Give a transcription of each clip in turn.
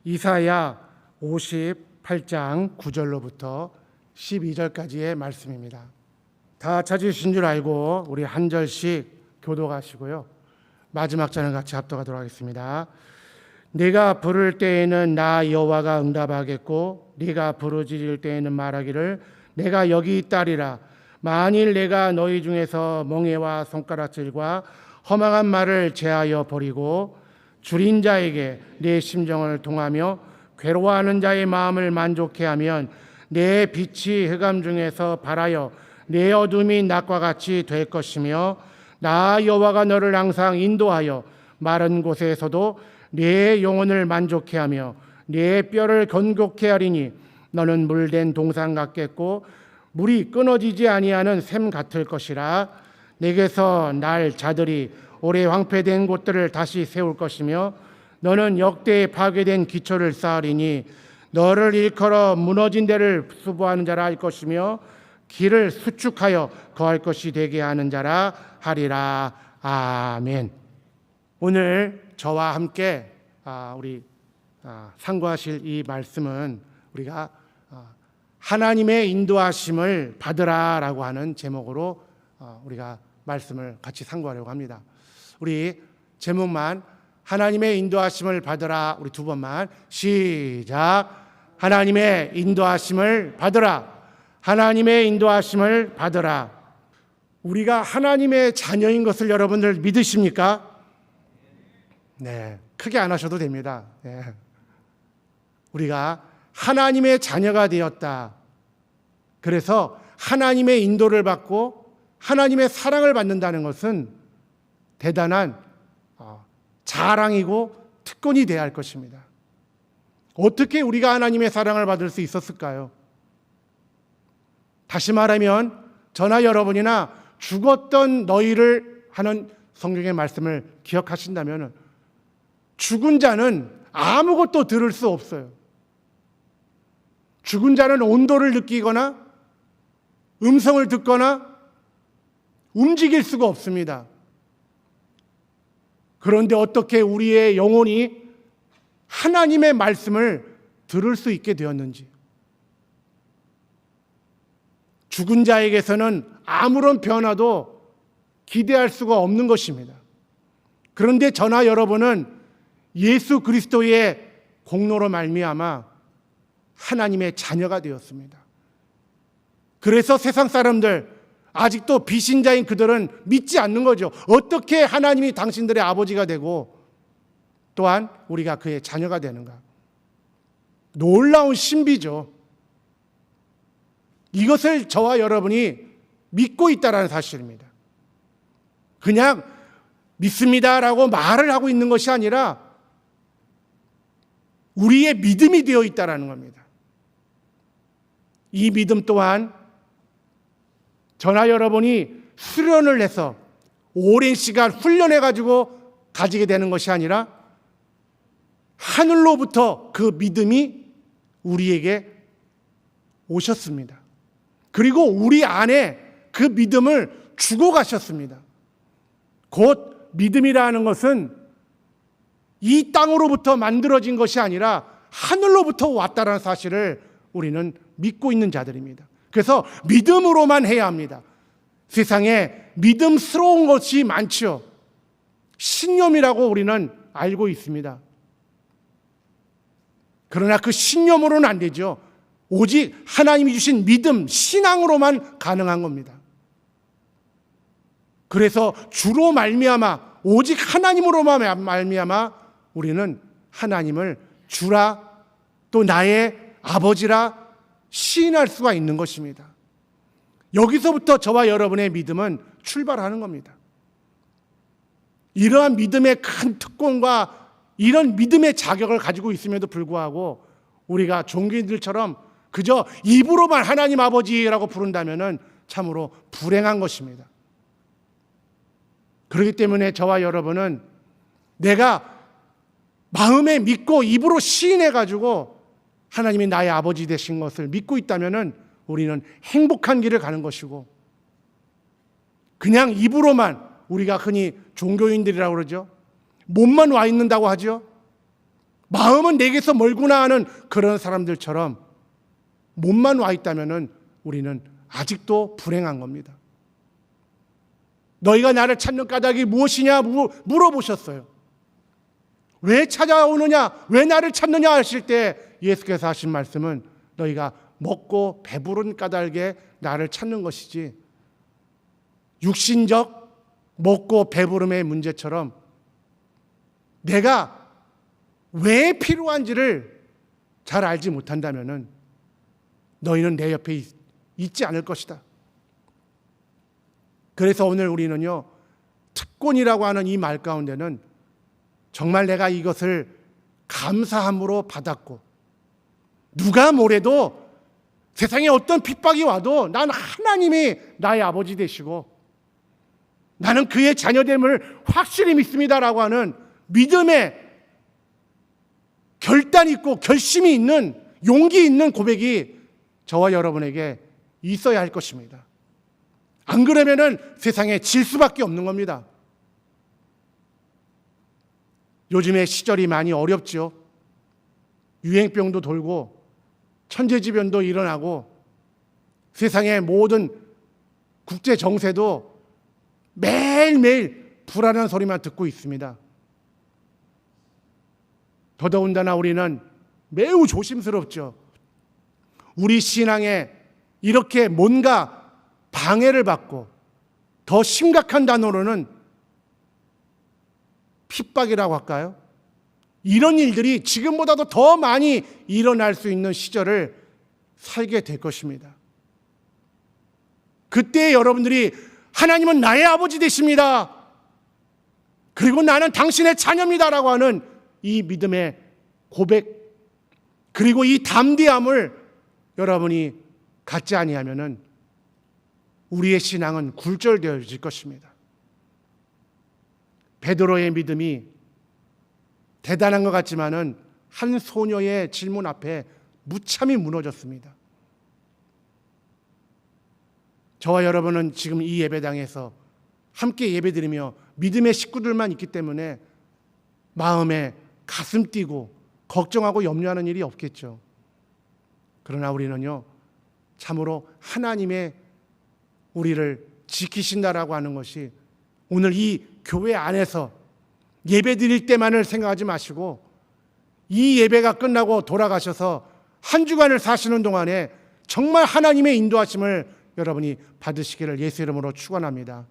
이사야 58장 9절로부터 12절까지의 말씀입니다. 다 찾으신 줄 알고 우리 한 절씩 교독하시고요. 마지막 절은 같이 합독하도록 하겠습니다. 네가 부를 때에는 나 여호와가 응답하겠고 네가 부르짖을 때에는 말하기를 내가 여기 있다리라. 만일 내가 너희 중에서 멍에와 손가락질과 허망한 말을 제하여 버리고 줄인 자에게 내 심정을 통하며 괴로워하는 자의 마음을 만족해 하면 내 빛이 흑암 중에서 발하여 내 어둠이 낮과 같이 될 것이며 나 여호와가 너를 항상 인도하여 마른 곳에서도 내 영혼을 만족해 하며 내 뼈를 건곤케 하리니 너는 물된 동산 같겠고 물이 끊어지지 아니하는 샘 같을 것이라. 내게서 날 자들이 오래 황폐된 곳들을 다시 세울 것이며 너는 역대에 파괴된 기초를 쌓으리니 너를 일컬어 무너진 데를 수보하는 자라 할 것이며 길을 수축하여 거할 것이 되게 하는 자라 하리라. 아멘. 오늘 저와 함께 우리 상고하실 이 말씀은 우리가 하나님의 인도하심을 받으라라고 하는 제목으로 우리가 말씀을 같이 상고하려고 합니다. 우리 제목만 하나님의 인도하심을 받으라. 우리 두 번만 시작. 하나님의 인도하심을 받으라. 하나님의 인도하심을 받으라. 우리가 하나님의 자녀인 것을 여러분들 믿으십니까? 네, 크게 안 하셔도 됩니다. 네. 우리가 하나님의 자녀가 되었다. 그래서 하나님의 인도를 받고 하나님의 사랑을 받는다는 것은 대단한 자랑이고 특권이 되어야 할 것입니다. 어떻게 우리가 하나님의 사랑을 받을 수 있었을까요? 다시 말하면 저나 여러분이나 죽었던 너희를 하는 성경의 말씀을 기억하신다면 죽은 자는 아무것도 들을 수 없어요. 죽은 자는 온도를 느끼거나 음성을 듣거나 움직일 수가 없습니다. 그런데 어떻게 우리의 영혼이 하나님의 말씀을 들을 수 있게 되었는지. 죽은 자에게서는 아무런 변화도 기대할 수가 없는 것입니다. 그런데 저나 여러분은 예수 그리스도의 공로로 말미암아 하나님의 자녀가 되었습니다. 그래서 세상 사람들, 아직도 비신자인 그들은 믿지 않는 거죠. 어떻게 하나님이 당신들의 아버지가 되고 또한 우리가 그의 자녀가 되는가. 놀라운 신비죠. 이것을 저와 여러분이 믿고 있다는 사실입니다. 그냥 믿습니다라고 말을 하고 있는 것이 아니라 우리의 믿음이 되어 있다는 겁니다. 이 믿음 또한 저나 여러분이 수련을 해서 오랜 시간 훈련해가지고 가지게 되는 것이 아니라 하늘로부터 그 믿음이 우리에게 오셨습니다. 그리고 우리 안에 그 믿음을 주고 가셨습니다. 곧 믿음이라는 것은 이 땅으로부터 만들어진 것이 아니라 하늘로부터 왔다는 사실을 우리는 믿고 있는 자들입니다. 그래서 믿음으로만 해야 합니다. 세상에 믿음스러운 것이 많지요. 신념이라고 우리는 알고 있습니다. 그러나 그 신념으로는 안 되죠. 오직 하나님이 주신 믿음, 신앙으로만 가능한 겁니다. 그래서 주로 말미암아 오직 하나님으로만 말미암아 우리는 하나님을 주라 또 나의 아버지라 시인할 수가 있는 것입니다. 여기서부터 저와 여러분의 믿음은 출발하는 겁니다. 이러한 믿음의 큰 특권과 이런 믿음의 자격을 가지고 있음에도 불구하고 우리가 종교인들처럼 그저 입으로만 하나님 아버지라고 부른다면 참으로 불행한 것입니다. 그렇기 때문에 저와 여러분은 내가 마음에 믿고 입으로 시인해가지고 하나님이 나의 아버지 되신 것을 믿고 있다면 우리는 행복한 길을 가는 것이고, 그냥 입으로만, 우리가 흔히 종교인들이라고 그러죠, 몸만 와 있는다고 하죠. 마음은 내게서 멀구나 하는 그런 사람들처럼 몸만 와 있다면 우리는 아직도 불행한 겁니다. 너희가 나를 찾는 까닭이 무엇이냐 물어보셨어요. 왜 찾아오느냐, 왜 나를 찾느냐 하실 때 예수께서 하신 말씀은 너희가 먹고 배부른 까닭에 나를 찾는 것이지, 육신적 먹고 배부름의 문제처럼 내가 왜 필요한지를 잘 알지 못한다면 너희는 내 옆에 있지 않을 것이다. 그래서 오늘 우리는요, 특권이라고 하는 이 말 가운데는 정말 내가 이것을 감사함으로 받았고, 누가 뭐래도 세상에 어떤 핍박이 와도 난 하나님이 나의 아버지 되시고 나는 그의 자녀됨을 확실히 믿습니다라고 하는 믿음의 결단 있고 결심이 있는, 용기 있는 고백이 저와 여러분에게 있어야 할 것입니다. 안 그러면은 세상에 질 수밖에 없는 겁니다. 요즘에 시절이 많이 어렵죠. 유행병도 돌고 천재지변도 일어나고 세상의 모든 국제 정세도 매일매일 불안한 소리만 듣고 있습니다. 더더군다나 우리는 매우 조심스럽죠. 우리 신앙에 이렇게 뭔가 방해를 받고, 더 심각한 단어로는 핍박이라고 할까요? 이런 일들이 지금보다도 더 많이 일어날 수 있는 시절을 살게 될 것입니다. 그때 여러분들이 하나님은 나의 아버지 되십니다, 그리고 나는 당신의 자녀입니다라고 하는 이 믿음의 고백, 그리고 이 담대함을 여러분이 갖지 아니하면은 우리의 신앙은 굴절되어질 것입니다. 베드로의 믿음이 대단한 것 같지만은 한 소녀의 질문 앞에 무참히 무너졌습니다. 저와 여러분은 지금 이 예배당에서 함께 예배드리며 믿음의 식구들만 있기 때문에 마음에 가슴 뛰고 걱정하고 염려하는 일이 없겠죠. 그러나 우리는요, 참으로 하나님의 우리를 지키신다라고 하는 것이 오늘 이 교회 안에서 예배 드릴 때만을 생각하지 마시고, 이 예배가 끝나고 돌아가셔서 한 주간을 사시는 동안에 정말 하나님의 인도하심을 여러분이 받으시기를 예수 이름으로 축원합니다.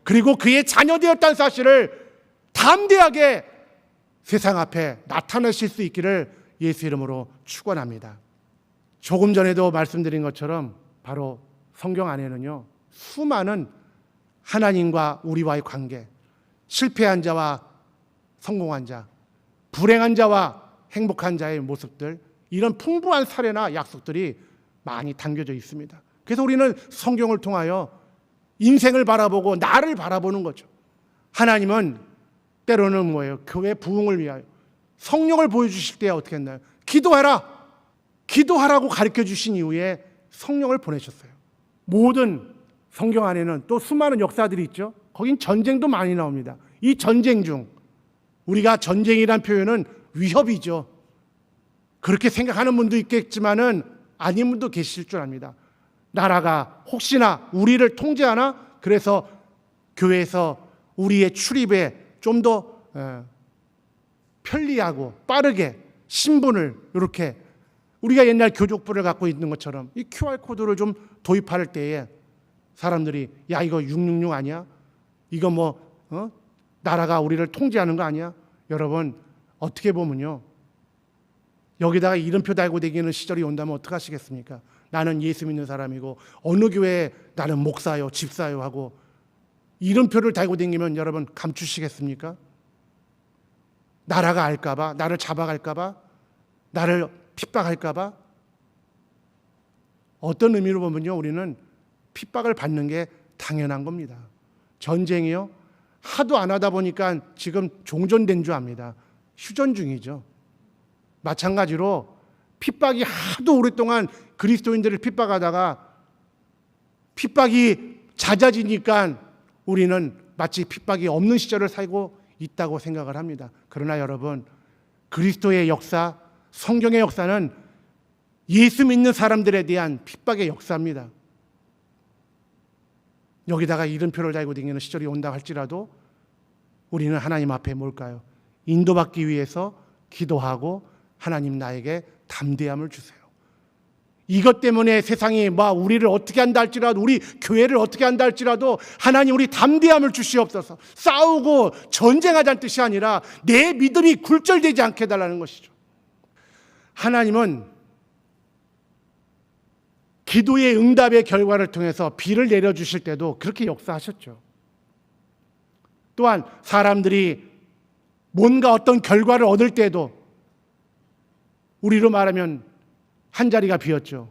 그리고 그의 자녀되었다는 사실을 담대하게 세상 앞에 나타내실 수 있기를 예수 이름으로 축원합니다. 조금 전에도 말씀드린 것처럼 바로 성경 안에는요, 수많은 하나님과 우리와의 관계, 실패한 자와 성공한 자, 불행한 자와 행복한 자의 모습들, 이런 풍부한 사례나 약속들이 많이 담겨져 있습니다. 그래서 우리는 성경을 통하여 인생을 바라보고 나를 바라보는 거죠. 하나님은 때로는 뭐예요? 교회 부흥을 위하여 성령을 보여주실 때 어떻게 했나요? 기도하라! 기도하라고 가르쳐 주신 이후에 성령을 보내셨어요. 모든 성경 안에는 또 수많은 역사들이 있죠. 거긴 전쟁도 많이 나옵니다. 이 전쟁 중 우리가 전쟁이란 표현은 위협이죠. 그렇게 생각하는 분도 있겠지만은 아닌 분도 계실 줄 압니다. 나라가 혹시나 우리를 통제하나? 그래서 교회에서 우리의 출입에 좀 더 편리하고 빠르게 신분을 이렇게, 우리가 옛날 교족부를 갖고 있는 것처럼 이 QR코드를 좀 도입할 때에 사람들이 야 이거 666 아니야? 이거 나라가 우리를 통제하는 거 아니야? 여러분, 어떻게 보면요, 여기다가 이름표 달고 다니는 시절이 온다면 어떡하시겠습니까? 나는 예수 믿는 사람이고 어느 교회에 나는 목사요, 집사요 하고 이름표를 달고 다니면 여러분 감추시겠습니까? 나라가 알까 봐, 나를 잡아갈까 봐, 나를 핍박할까 봐. 어떤 의미로 보면요, 우리는 핍박을 받는 게 당연한 겁니다. 전쟁이요, 하도 안 하다 보니까 지금 종전된 줄 압니다. 휴전 중이죠. 마찬가지로 핍박이 하도 오랫동안 그리스도인들을 핍박하다가 핍박이 잦아지니까 우리는 마치 핍박이 없는 시절을 살고 있다고 생각을 합니다. 그러나 여러분, 그리스도의 역사, 성경의 역사는 예수 믿는 사람들에 대한 핍박의 역사입니다. 여기다가 이름표를 달고 다니는 시절이 온다 할지라도 우리는 하나님 앞에 뭘까요? 인도받기 위해서 기도하고 하나님 나에게 담대함을 주세요. 이것 때문에 세상이 우리를 어떻게 한다 할지라도, 우리 교회를 어떻게 한다 할지라도 하나님 우리 담대함을 주시옵소서. 싸우고 전쟁하자는 뜻이 아니라 내 믿음이 굴절되지 않게 해달라는 것이죠. 하나님은 기도의 응답의 결과를 통해서 비를 내려주실 때도 그렇게 역사하셨죠. 또한 사람들이 뭔가 어떤 결과를 얻을 때도 우리로 말하면 한자리가 비었죠.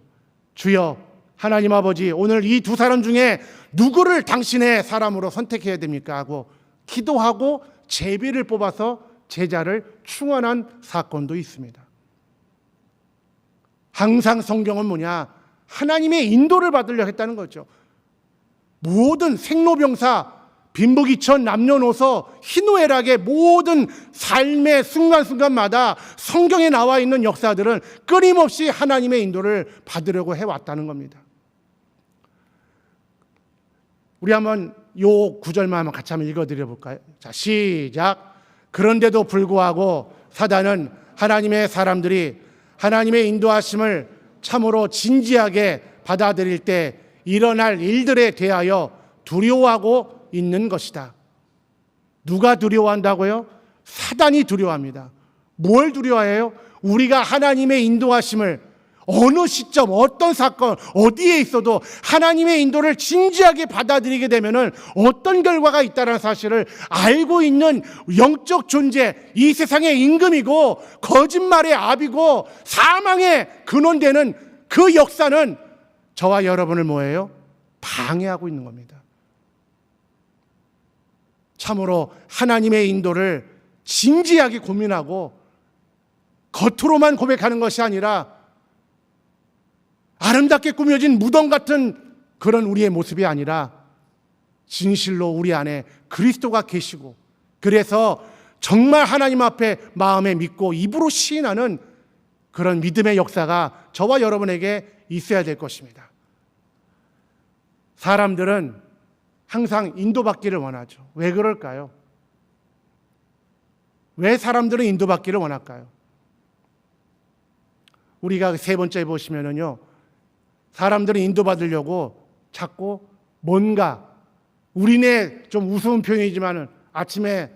주여, 하나님 아버지, 오늘 이 두 사람 중에 누구를 당신의 사람으로 선택해야 됩니까? 하고 기도하고 제비를 뽑아서 제자를 충원한 사건도 있습니다. 항상 성경은 뭐냐? 하나님의 인도를 받으려 했다는 거죠. 모든 생로병사, 빈부귀천, 남녀노소, 희노애락의 모든 삶의 순간순간마다 성경에 나와 있는 역사들은 끊임없이 하나님의 인도를 받으려고 해왔다는 겁니다. 우리 한번 요 구절만 같이 한번 읽어드려 볼까요? 자, 시작. 그런데도 불구하고 사단은 하나님의 사람들이 하나님의 인도하심을 참으로 진지하게 받아들일 때 일어날 일들에 대하여 두려워하고 있는 것이다. 누가 두려워한다고요? 사단이 두려워합니다. 뭘 두려워해요? 우리가 하나님의 인도하심을 어느 시점, 어떤 사건, 어디에 있어도 하나님의 인도를 진지하게 받아들이게 되면 어떤 결과가 있다는 사실을 알고 있는 영적 존재, 이 세상의 임금이고 거짓말의 압이고 사망의 근원되는 그 역사는 저와 여러분을 뭐예요? 방해하고 있는 겁니다. 참으로 하나님의 인도를 진지하게 고민하고 겉으로만 고백하는 것이 아니라 아름답게 꾸며진 무덤 같은 그런 우리의 모습이 아니라 진실로 우리 안에 그리스도가 계시고, 그래서 정말 하나님 앞에 마음에 믿고 입으로 시인하는 그런 믿음의 역사가 저와 여러분에게 있어야 될 것입니다. 사람들은 항상 인도받기를 원하죠. 왜 그럴까요? 왜 사람들은 인도받기를 원할까요? 우리가 세 번째 보시면은요, 사람들은 인도받으려고 자꾸 뭔가, 우리네 좀 우스운 표현이지만 아침에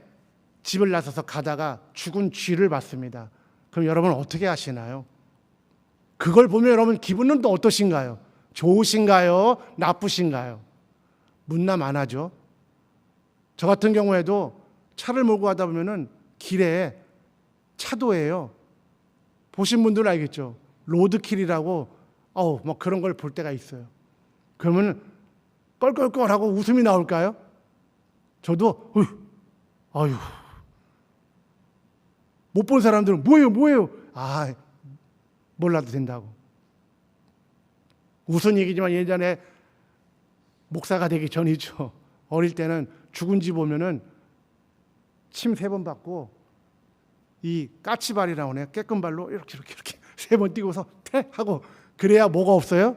집을 나서서 가다가 죽은 쥐를 봤습니다. 그럼 여러분 어떻게 하시나요? 그걸 보면 여러분 기분은 또 어떠신가요? 좋으신가요? 나쁘신가요? 문남 안 하죠. 저 같은 경우에도 차를 몰고 가다 보면은 길에 차도예요. 보신 분들은 알겠죠. 로드킬이라고 뭐 그런 걸 볼 때가 있어요. 그러면 껄껄껄하고 웃음이 나올까요? 저도 아유, 못 본 사람들은 뭐예요? 몰라도 된다고. 웃은 얘기지만 예전에 목사가 되기 전이죠. 어릴 때는 죽은 쥐 보면은 침 3번 받고 이 까치발이라고 하네요. 깨끗발로 이렇게 3번 띄고서 퇴 하고, 그래야 뭐가 없어요?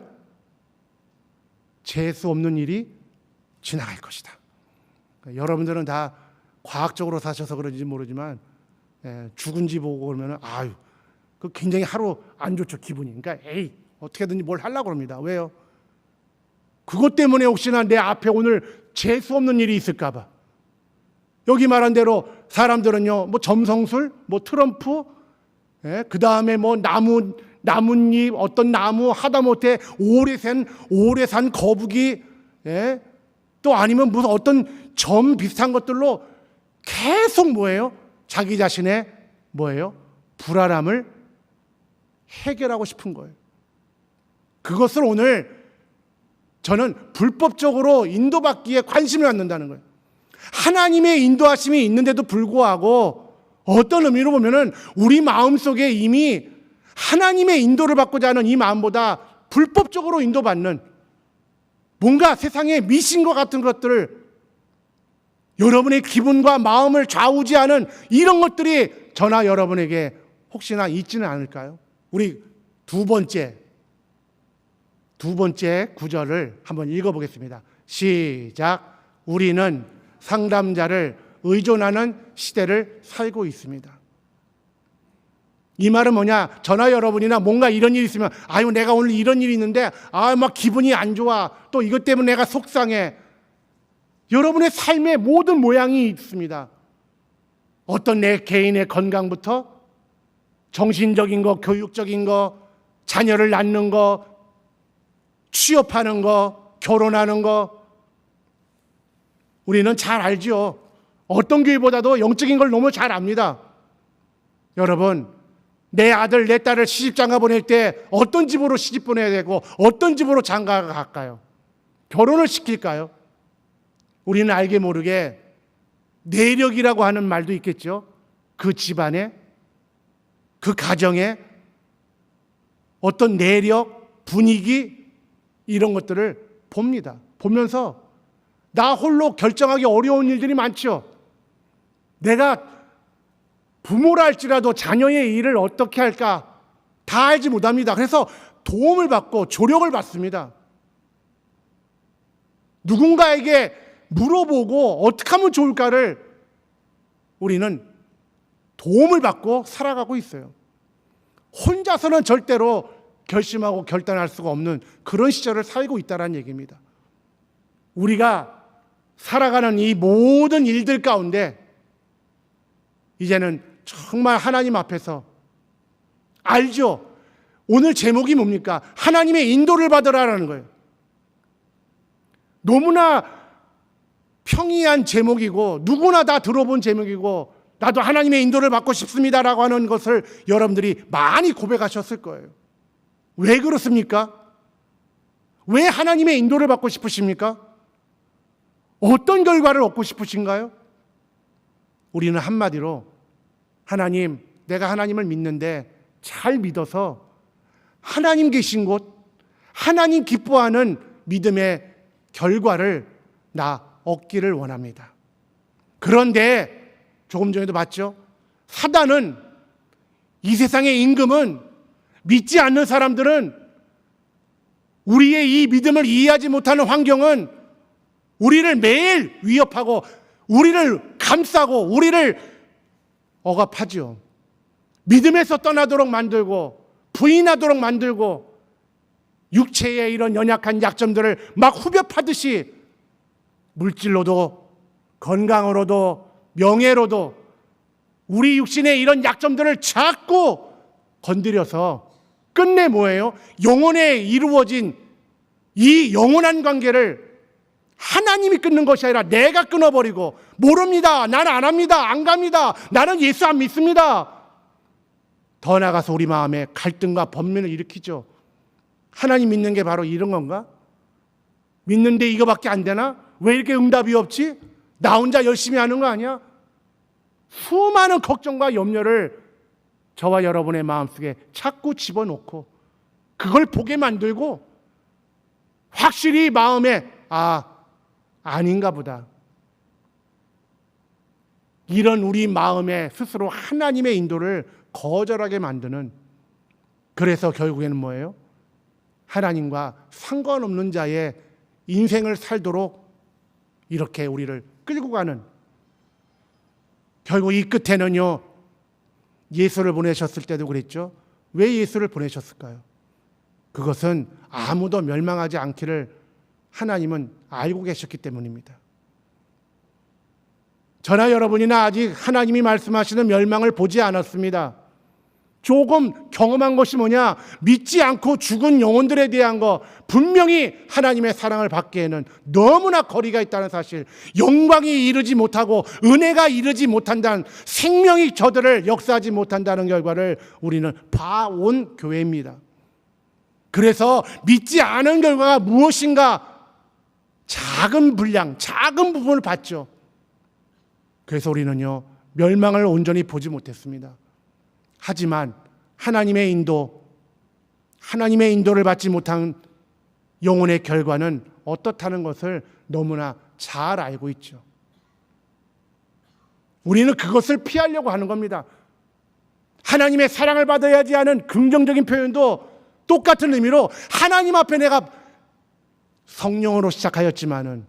재수 없는 일이 지나갈 것이다. 그러니까 여러분들은 다 과학적으로 사셔서 그런지 모르지만 죽은 쥐 보고 그러면 그 굉장히 하루 안 좋죠, 기분이. 그러니까 어떻게든지 뭘 하려고 합니다. 왜요? 그것 때문에 혹시나 내 앞에 오늘 재수 없는 일이 있을까 봐. 여기 말한 대로 사람들은요, 점성술, 트럼프, 그 다음에 나뭇잎, 어떤 나무, 하다못해 오래 산 거북이, 또 아니면 무슨 어떤 점 비슷한 것들로 계속 뭐예요? 자기 자신의 불안함을 해결하고 싶은 거예요. 그것을 오늘 저는 불법적으로 인도받기에 관심을 갖는다는 거예요. 하나님의 인도하심이 있는데도 불구하고 어떤 의미로 보면은 우리 마음속에 이미 하나님의 인도를 받고자 하는 이 마음보다 불법적으로 인도받는 뭔가 세상의 미신과 같은 것들을, 여러분의 기분과 마음을 좌우지하는 이런 것들이 저나 여러분에게 혹시나 있지는 않을까요? 우리 두 번째 구절을 한번 읽어보겠습니다. 시작. 우리는 상담자를 의존하는 시대를 살고 있습니다. 이 말은 뭐냐? 저나 여러분이나 뭔가 이런 일이 있으면 아유 내가 오늘 이런 일이 있는데 막 기분이 안 좋아. 또 이것 때문에 내가 속상해. 여러분의 삶의 모든 모양이 있습니다. 어떤 내 개인의 건강부터 정신적인 거, 교육적인 거, 자녀를 낳는 거, 취업하는 거, 결혼하는 거. 우리는 잘 알죠. 어떤 교회보다도 영적인 걸 너무 잘 압니다. 여러분, 내 아들, 내 딸을 시집장가 보낼 때 어떤 집으로 시집 보내야 되고 어떤 집으로 장가가 갈까요? 결혼을 시킬까요? 우리는 알게 모르게 내력이라고 하는 말도 있겠죠. 그 집안에, 그 가정에 어떤 내력, 분위기 이런 것들을 봅니다. 보면서 나 홀로 결정하기 어려운 일들이 많죠. 내가 부모라 할지라도 자녀의 일을 어떻게 할까 다 알지 못합니다. 그래서 도움을 받고 조력을 받습니다. 누군가에게 물어보고 어떻게 하면 좋을까를 우리는 도움을 받고 살아가고 있어요. 혼자서는 절대로 결심하고 결단할 수가 없는 그런 시절을 살고 있다는 얘기입니다. 우리가 살아가는 이 모든 일들 가운데 이제는 정말 하나님 앞에서 알죠? 오늘 제목이 뭡니까? 하나님의 인도를 받으라라는 거예요. 너무나 평이한 제목이고 누구나 다 들어본 제목이고 나도 하나님의 인도를 받고 싶습니다라고 하는 것을 여러분들이 많이 고백하셨을 거예요. 왜 그렇습니까? 왜 하나님의 인도를 받고 싶으십니까? 어떤 결과를 얻고 싶으신가요? 우리는 한마디로 하나님, 내가 하나님을 믿는데 잘 믿어서 하나님 계신 곳, 하나님 기뻐하는 믿음의 결과를 나 얻기를 원합니다. 그런데 조금 전에도 봤죠? 사단은, 이 세상의 임금은, 믿지 않는 사람들은, 우리의 이 믿음을 이해하지 못하는 환경은 우리를 매일 위협하고 우리를 감싸고 우리를 억압하죠. 믿음에서 떠나도록 만들고 부인하도록 만들고 육체의 이런 연약한 약점들을 막 후벼 파듯이 물질로도 건강으로도 명예로도 우리 육신의 이런 약점들을 자꾸 건드려서 끝내 뭐예요? 영혼에 이루어진 이 영원한 관계를 하나님이 끊는 것이 아니라 내가 끊어버리고 모릅니다. 나는 안 합니다. 안 갑니다. 나는 예수 안 믿습니다. 더 나아가서 우리 마음에 갈등과 번민을 일으키죠. 하나님 믿는 게 바로 이런 건가? 믿는데 이거밖에 안 되나? 왜 이렇게 응답이 없지? 나 혼자 열심히 하는 거 아니야? 수많은 걱정과 염려를 저와 여러분의 마음속에 자꾸 집어넣고 그걸 보게 만들고 확실히 마음에 아닌가 보다. 이런 우리 마음에 스스로 하나님의 인도를 거절하게 만드는, 그래서 결국에는 뭐예요? 하나님과 상관없는 자의 인생을 살도록 이렇게 우리를 끌고 가는, 결국 이 끝에는요, 예수를 보내셨을 때도 그랬죠. 왜 예수를 보내셨을까요? 그것은 아무도 멸망하지 않기를 하나님은 알고 계셨기 때문입니다. 저나 여러분이나 아직 하나님이 말씀하시는 멸망을 보지 않았습니다. 조금 경험한 것이 뭐냐? 믿지 않고 죽은 영혼들에 대한 거, 분명히 하나님의 사랑을 받기에는 너무나 거리가 있다는 사실, 영광이 이르지 못하고 은혜가 이르지 못한다는, 생명이 저들을 역사하지 못한다는 결과를 우리는 봐온 교회입니다. 그래서 믿지 않은 결과가 무엇인가? 작은 분량, 작은 부분을 봤죠. 그래서 우리는요, 멸망을 온전히 보지 못했습니다. 하지만 하나님의 인도를 받지 못한 영혼의 결과는 어떻다는 것을 너무나 잘 알고 있죠. 우리는 그것을 피하려고 하는 겁니다. 하나님의 사랑을 받아야지 하는 긍정적인 표현도 똑같은 의미로 하나님 앞에 내가 성령으로 시작하였지만은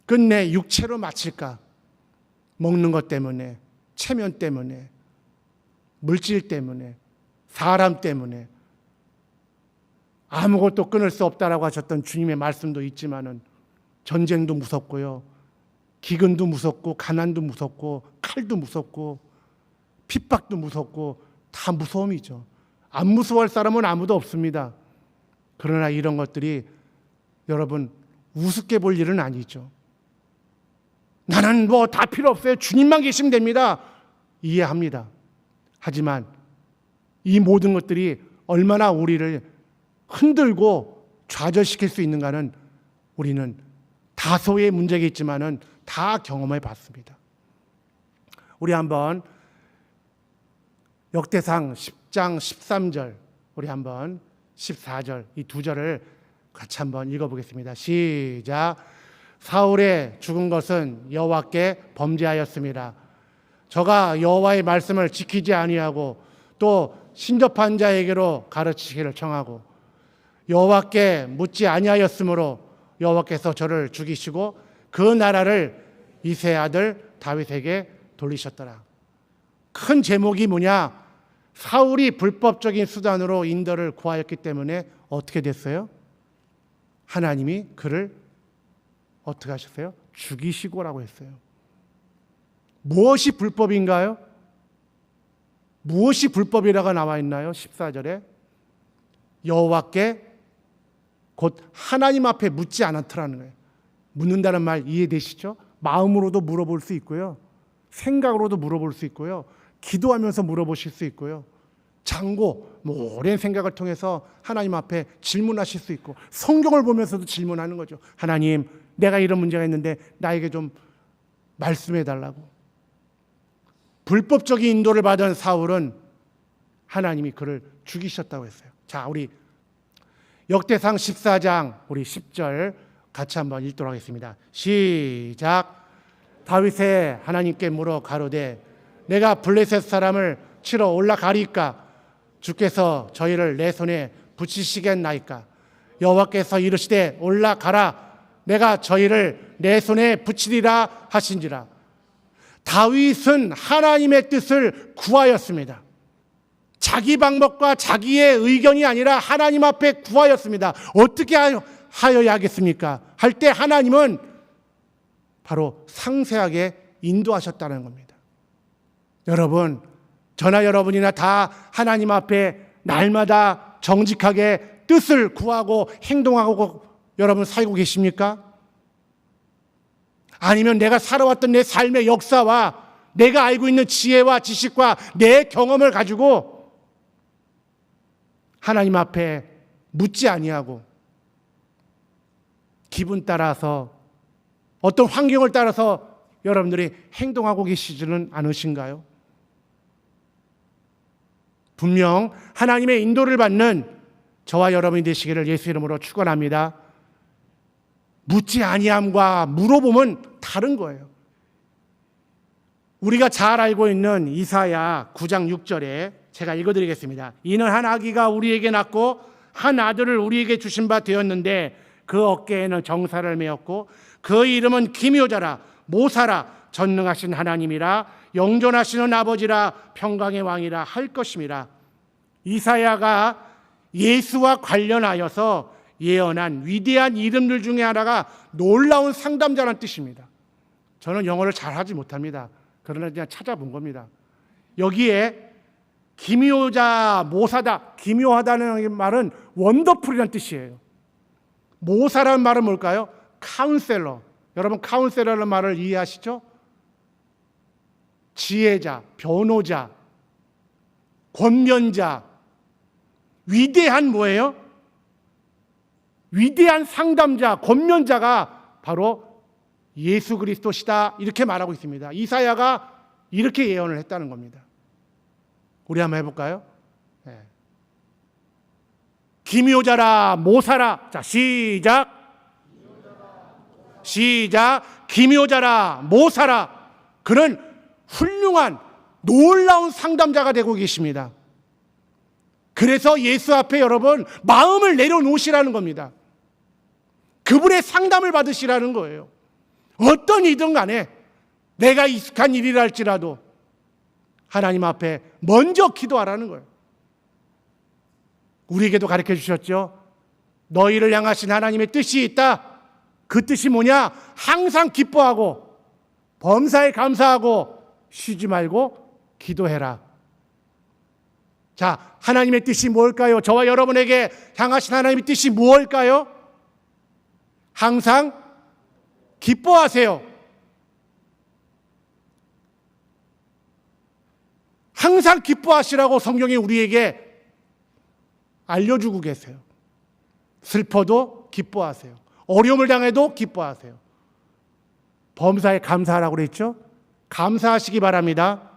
끝내 육체로 마칠까? 먹는 것 때문에, 체면 때문에, 물질 때문에, 사람 때문에 아무것도 끊을 수 없다라고 하셨던 주님의 말씀도 있지만은 전쟁도 무섭고요, 기근도 무섭고, 가난도 무섭고, 칼도 무섭고, 핍박도 무섭고, 다 무서움이죠. 안 무서워할 사람은 아무도 없습니다. 그러나 이런 것들이 여러분 우습게 볼 일은 아니죠. 나는 뭐 다 필요 없어요, 주님만 계시면 됩니다. 이해합니다. 하지만 이 모든 것들이 얼마나 우리를 흔들고 좌절시킬 수 있는가는 우리는 다소의 문제가 있지만은 다 경험해 봤습니다. 우리 한번 역대상 10장 13절, 우리 한번 14절, 이 두 절을 같이 한번 읽어보겠습니다. 시작. 사울의 죽은 것은 여호와께 범죄하였습니다. 저가 여호와의 말씀을 지키지 아니하고 또 신접한 자에게로 가르치기를 청하고 여호와께 묻지 아니하였으므로 여호와께서 저를 죽이시고 그 나라를 이새의 아들 다윗에게 돌리셨더라. 큰 제목이 뭐냐? 사울이 불법적인 수단으로 인도를 구하였기 때문에 어떻게 됐어요? 하나님이 그를 어떻게 하셨어요? 죽이시고라고 했어요. 무엇이 불법인가요? 무엇이 불법이라고 나와 있나요? 14절에 여호와께 곧 하나님 앞에 묻지 않았더라는 거예요. 묻는다는 말 이해되시죠? 마음으로도 물어볼 수 있고요, 생각으로도 물어볼 수 있고요, 기도하면서 물어보실 수 있고요, 장고 오랜 생각을 통해서 하나님 앞에 질문하실 수 있고, 성경을 보면서도 질문하는 거죠. 하나님, 내가 이런 문제가 있는데 나에게 좀 말씀해 달라고. 불법적인 인도를 받은 사울은 하나님이 그를 죽이셨다고 했어요. 자, 우리 역대상 14장 우리 10절 같이 한번 읽도록 하겠습니다. 시작. 다윗의 하나님께 물어 가로되 내가 블레셋 사람을 치러 올라가리까? 주께서 저희를 내 손에 붙이시겠나이까? 여호와께서 이르시되 올라가라. 내가 저희를 내 손에 붙이리라 하신지라. 다윗은 하나님의 뜻을 구하였습니다. 자기 방법과 자기의 의견이 아니라 하나님 앞에 구하였습니다. 어떻게 하여야 하겠습니까? 할 때 하나님은 바로 상세하게 인도하셨다는 겁니다. 여러분, 저나 여러분이나 다 하나님 앞에 날마다 정직하게 뜻을 구하고 행동하고 여러분 살고 계십니까? 아니면 내가 살아왔던 내 삶의 역사와 내가 알고 있는 지혜와 지식과 내 경험을 가지고 하나님 앞에 묻지 아니하고 기분 따라서 어떤 환경을 따라서 여러분들이 행동하고 계시지는 않으신가요? 분명 하나님의 인도를 받는 저와 여러분이 되시기를 예수 이름으로 축원합니다. 묻지 아니함과 물어보면 다른 거예요. 우리가 잘 알고 있는 이사야 9장 6절에 제가 읽어드리겠습니다. 이는 한 아기가 우리에게 낳고 한 아들을 우리에게 주신 바 되었는데 그 어깨에는 정사를 메었고 그 이름은 기묘자라 모사라 전능하신 하나님이라 영존하시는 아버지라 평강의 왕이라 할 것임이라. 이사야가 예수와 관련하여서 예언한 위대한 이름들 중에 하나가 놀라운 상담자라는 뜻입니다. 저는 영어를 잘하지 못합니다. 그러나 그냥 찾아본 겁니다. 여기에 기묘자, 모사다, 기묘하다는 말은 원더풀이라는 뜻이에요. 모사라는 말은 뭘까요? 카운셀러. 여러분 카운셀러라는 말을 이해하시죠? 지혜자, 변호자, 권면자, 위대한 뭐예요? 위대한 상담자, 권면자가 바로 예수 그리스도시다 이렇게 말하고 있습니다. 이사야가 이렇게 예언을 했다는 겁니다. 우리 한번 해볼까요? 네. 기묘자라 모사라. 자, 시작. 시작. 기묘자라 모사라. 그는 훌륭한 놀라운 상담자가 되고 계십니다. 그래서 예수 앞에 여러분 마음을 내려놓으시라는 겁니다. 그분의 상담을 받으시라는 거예요. 어떤 일이든 간에 내가 익숙한 일이라 할지라도 하나님 앞에 먼저 기도하라는 거예요. 우리에게도 가르쳐 주셨죠. 너희를 향하신 하나님의 뜻이 있다. 그 뜻이 뭐냐? 항상 기뻐하고 범사에 감사하고 쉬지 말고 기도해라. 자, 하나님의 뜻이 뭘까요? 저와 여러분에게 향하신 하나님의 뜻이 무엇일까요? 항상 기뻐하세요. 항상 기뻐하시라고 성경이 우리에게 알려주고 계세요. 슬퍼도 기뻐하세요. 어려움을 당해도 기뻐하세요. 범사에 감사하라고 그랬죠? 감사하시기 바랍니다.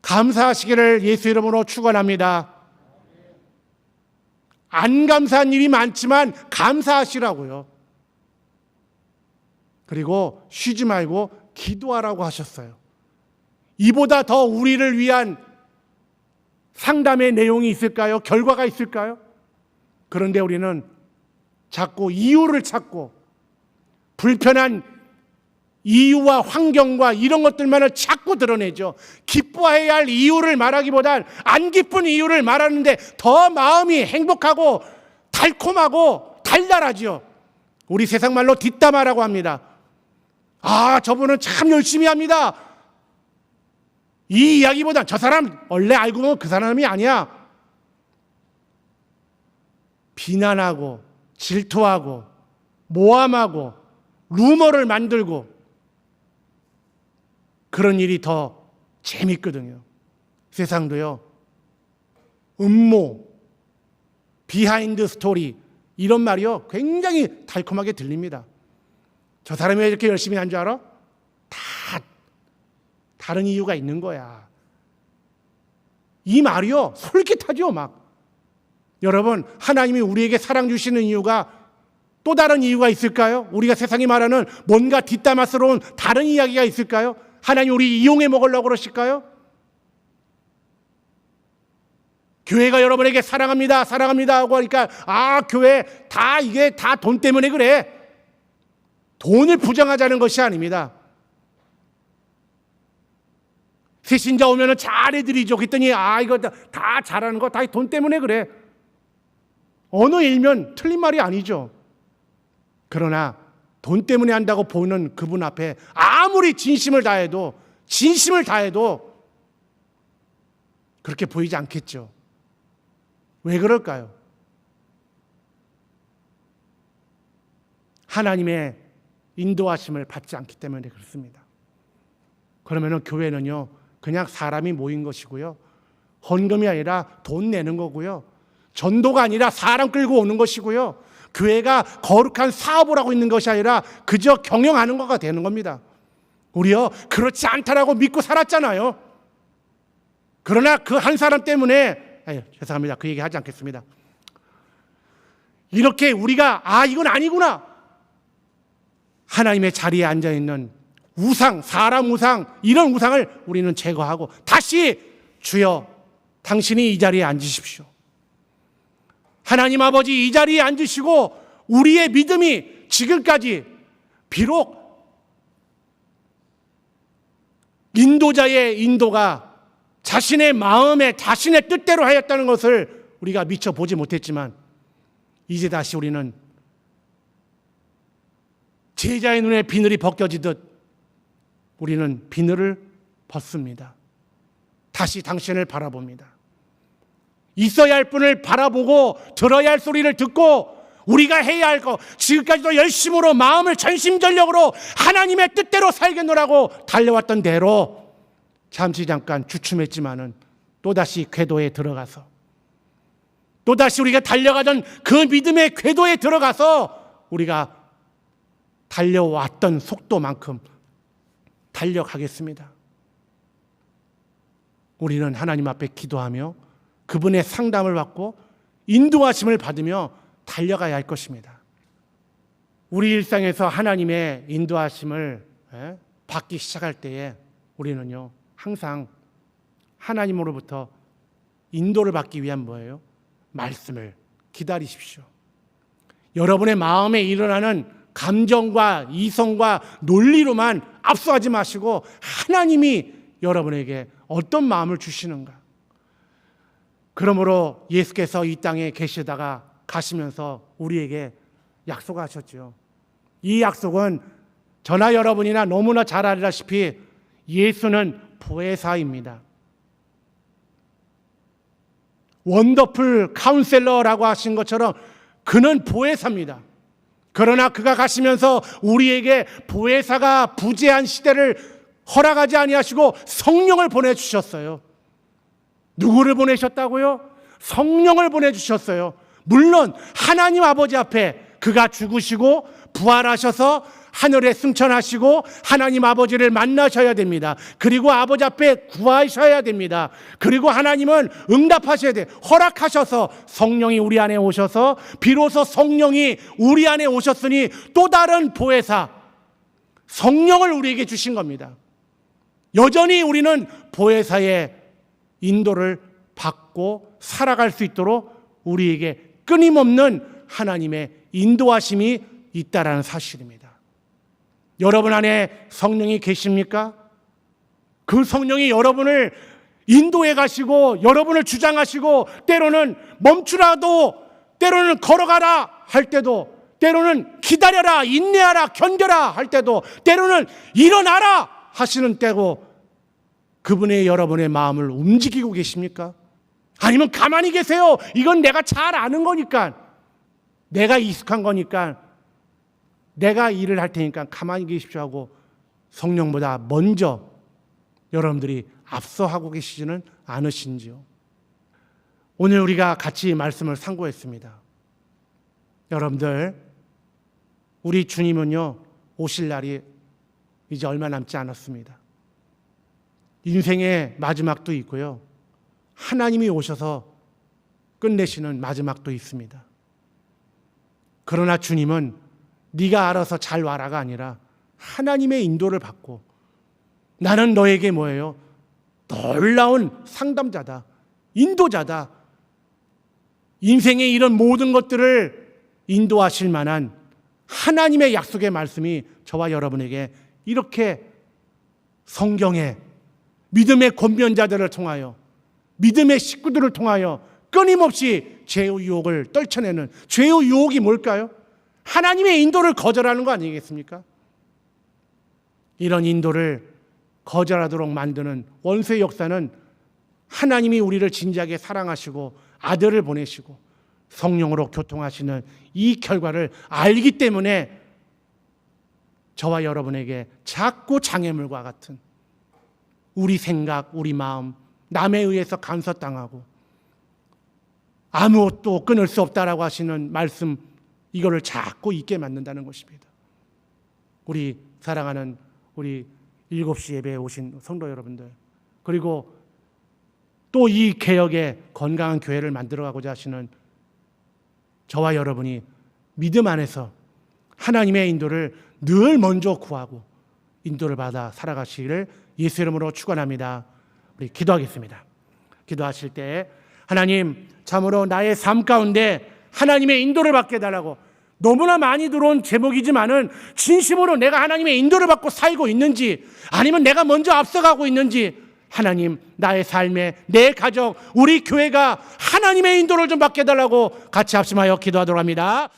감사하시기를 예수 이름으로 축원합니다. 안 감사한 일이 많지만 감사하시라고요. 그리고 쉬지 말고 기도하라고 하셨어요. 이보다 더 우리를 위한 상담의 내용이 있을까요? 결과가 있을까요? 그런데 우리는 자꾸 이유를 찾고 불편한 이유와 환경과 이런 것들만을 자꾸 드러내죠. 기뻐해야 할 이유를 말하기보단 안 기쁜 이유를 말하는데 더 마음이 행복하고 달콤하고 달달하죠. 우리 세상 말로 뒷담화라고 합니다. 아, 저분은 참 열심히 합니다. 이 이야기보다 저 사람 원래 알고 보면 그 사람이 아니야. 비난하고 질투하고 모함하고 루머를 만들고 그런 일이 더 재밌거든요. 세상도요. 음모, 비하인드 스토리 이런 말이요. 굉장히 달콤하게 들립니다. 저 사람이 왜 이렇게 열심히 한 줄 알아? 다 다른 이유가 있는 거야. 이 말이요. 솔깃하죠, 막. 여러분, 하나님이 우리에게 사랑 주시는 이유가 또 다른 이유가 있을까요? 우리가 세상이 말하는 뭔가 뒷담화스러운 다른 이야기가 있을까요? 하나님 우리 이용해 먹으려고 그러실까요? 교회가 여러분에게 사랑합니다, 사랑합니다 하고 하니까 아, 교회 다 이게 다 돈 때문에 그래. 돈을 부정하자는 것이 아닙니다. 새신자 오면은 잘해드리죠. 그랬더니 아, 이거 다 잘하는 거 다 돈 때문에 그래. 어느 일면 틀린 말이 아니죠. 그러나 돈 때문에 한다고 보는 그분 앞에 아무리 진심을 다해도 그렇게 보이지 않겠죠. 왜 그럴까요? 하나님의 인도하심을 받지 않기 때문에 그렇습니다. 그러면은 교회는요, 그냥 사람이 모인 것이고요. 헌금이 아니라 돈 내는 거고요. 전도가 아니라 사람 끌고 오는 것이고요. 교회가 거룩한 사업을 하고 있는 것이 아니라 그저 경영하는 거가 되는 겁니다. 우리요, 그렇지 않다라고 믿고 살았잖아요. 그러나 그 한 사람 때문에, 죄송합니다. 그 얘기 하지 않겠습니다. 이렇게 우리가, 아, 이건 아니구나. 하나님의 자리에 앉아있는 우상, 사람 우상, 이런 우상을 우리는 제거하고 다시 주여, 당신이 이 자리에 앉으십시오. 하나님 아버지 이 자리에 앉으시고 우리의 믿음이 지금까지 비록 인도자의 인도가 자신의 마음에 자신의 뜻대로 하였다는 것을 우리가 미처 보지 못했지만 이제 다시 우리는 제자의 눈에 비늘이 벗겨지듯 우리는 비늘을 벗습니다. 다시 당신을 바라봅니다. 있어야 할 분을 바라보고 들어야 할 소리를 듣고 우리가 해야 할 것, 지금까지도 열심으로 마음을 전심전력으로 하나님의 뜻대로 살겠노라고 달려왔던 대로 잠시 잠깐 주춤했지만은 또다시 궤도에 들어가서 또다시 우리가 달려가던 그 믿음의 궤도에 들어가서 우리가 달려왔던 속도만큼 달려가겠습니다. 우리는 하나님 앞에 기도하며 그분의 상담을 받고 인도하심을 받으며 달려가야 할 것입니다. 우리 일상에서 하나님의 인도하심을 받기 시작할 때에 우리는요 항상 하나님으로부터 인도를 받기 위한 뭐예요? 말씀을 기다리십시오. 여러분의 마음에 일어나는 감정과 이성과 논리로만 압수하지 마시고 하나님이 여러분에게 어떤 마음을 주시는가. 그러므로 예수께서 이 땅에 계시다가 가시면서 우리에게 약속하셨죠. 이 약속은 저나 여러분이나 너무나 잘 알다시피 예수는 보혜사입니다. 원더풀 카운셀러라고 하신 것처럼 그는 보혜사입니다. 그러나 그가 가시면서 우리에게 보혜사가 부재한 시대를 허락하지 아니하시고 성령을 보내주셨어요. 누구를 보내셨다고요? 성령을 보내주셨어요. 물론 하나님 아버지 앞에 그가 죽으시고 부활하셔서 하늘에 승천하시고 하나님 아버지를 만나셔야 됩니다. 그리고 아버지 앞에 구하셔야 됩니다. 그리고 하나님은 응답하셔야 돼요. 허락하셔서 성령이 우리 안에 오셔서 비로소 성령이 우리 안에 오셨으니 또 다른 보혜사 성령을 우리에게 주신 겁니다. 여전히 우리는 보혜사의 인도를 받고 살아갈 수 있도록 우리에게 끊임없는 하나님의 인도하심이 있다라는 사실입니다. 여러분 안에 성령이 계십니까? 그 성령이 여러분을 인도해 가시고 여러분을 주장하시고 때로는 멈추라도 때로는 걸어가라 할 때도 때로는 기다려라 인내하라 견뎌라 할 때도 때로는 일어나라 하시는 때고 그분의 여러분의 마음을 움직이고 계십니까? 아니면 가만히 계세요. 이건 내가 잘 아는 거니까 내가 익숙한 거니까 내가 일을 할 테니까 가만히 계십시오 하고 성령보다 먼저 여러분들이 앞서하고 계시지는 않으신지요? 오늘 우리가 같이 말씀을 상고했습니다. 여러분들 우리 주님은요 오실 날이 이제 얼마 남지 않았습니다. 인생의 마지막도 있고요. 하나님이 오셔서 끝내시는 마지막도 있습니다. 그러나 주님은 네가 알아서 잘 와라가 아니라 하나님의 인도를 받고 나는 너에게 뭐예요? 놀라운 상담자다. 인도자다. 인생의 이런 모든 것들을 인도하실 만한 하나님의 약속의 말씀이 저와 여러분에게 이렇게 성경에 믿음의 권면자들을 통하여 믿음의 식구들을 통하여 끊임없이 죄의 유혹을 떨쳐내는 죄의 유혹이 뭘까요? 하나님의 인도를 거절하는 거 아니겠습니까? 이런 인도를 거절하도록 만드는 원수의 역사는 하나님이 우리를 진지하게 사랑하시고 아들을 보내시고 성령으로 교통하시는 이 결과를 알기 때문에 저와 여러분에게 자꾸 장애물과 같은 우리 생각, 우리 마음, 남에 의해서 간섭당하고 아무것도 끊을 수 없다라고 하시는 말씀 이거를 자꾸 잊게 만든다는 것입니다. 우리 사랑하는 우리 7시 예배에 오신 성도 여러분들 그리고 또 이 개혁의 건강한 교회를 만들어가고자 하시는 저와 여러분이 믿음 안에서 하나님의 인도를 늘 먼저 구하고 인도를 받아 살아가시기를 예수 이름으로 축원합니다. 우리 기도하겠습니다. 기도하실 때 하나님 참으로 나의 삶 가운데 하나님의 인도를 받게 해달라고 너무나 많이 들어온 제목이지만은 진심으로 내가 하나님의 인도를 받고 살고 있는지 아니면 내가 먼저 앞서가고 있는지 하나님 나의 삶에 내 가정 우리 교회가 하나님의 인도를 좀 받게 해달라고 같이 합심하여 기도하도록 합니다.